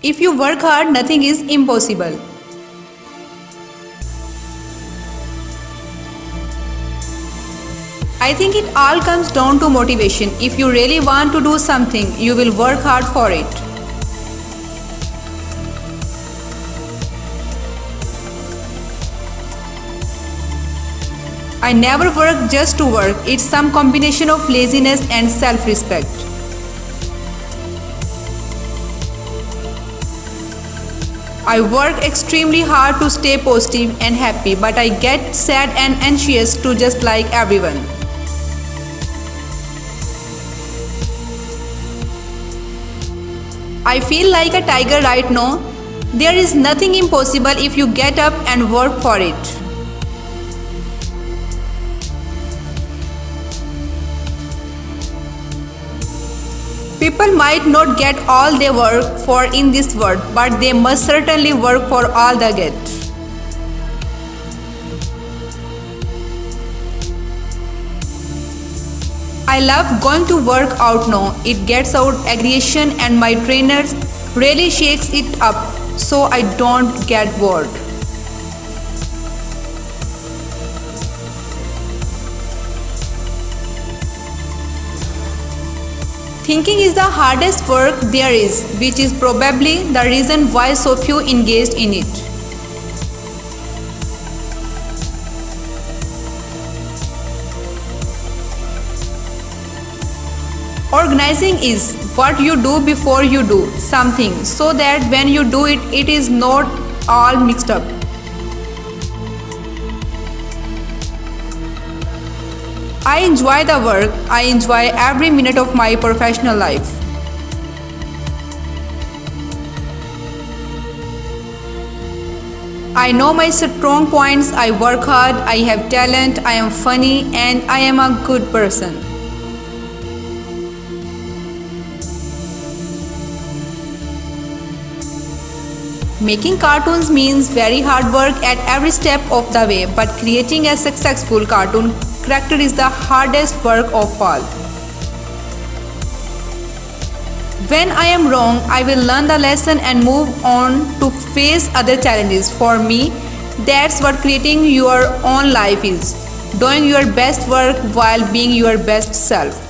If you work hard, nothing is impossible. I think it all comes down to motivation. If you really want to do something, you will work hard for it. I never work just to work. It's some combination of laziness and self-respect. I work extremely hard to stay positive and happy, but I get sad and anxious too, just like everyone. I feel like a tiger right now. There is nothing impossible if you get up and work for it. People might not get all they work for in this world, but they must certainly work for all they get. I love going to work out now. It gets out aggression and my trainer really shakes it up so I don't get bored. Thinking is the hardest work there is, which is probably the reason why so few engaged in it. Organizing is what you do before you do something, so that when you do it, it is not all mixed up. I enjoy the work. I enjoy every minute of my professional life. I know my strong points. I work hard, I have talent, I am funny, and I am a good person. Making cartoons means very hard work at every step of the way, but creating a successful cartoon character is the hardest work of all. When I am wrong, I will learn the lesson and move on to face other challenges. For me, that's what creating your own life is. Doing your best work while being your best self.